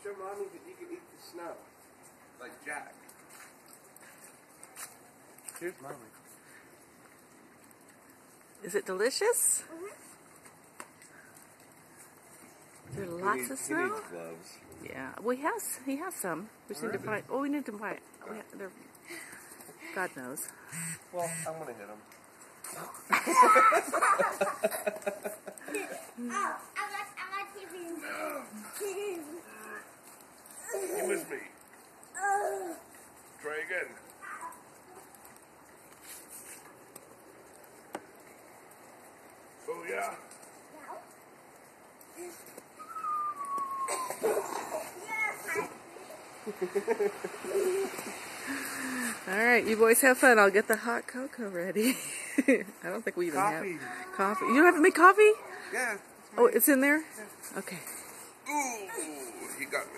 Show mommy that you can eat the snow. Like Jack. Here's mommy. Is it delicious? Is there lots of snow? He needs gloves. Yeah, well, he has some. We just need to find. Oh, we need to find. God knows. Well, I'm gonna hit him. You missed me. Try again. Oh yeah. All right, you boys have fun. I'll get the hot cocoa ready. I don't think we even have coffee. You don't have to make coffee? Yeah. Oh, it's in there? Yeah. Okay. Ooh, he got me.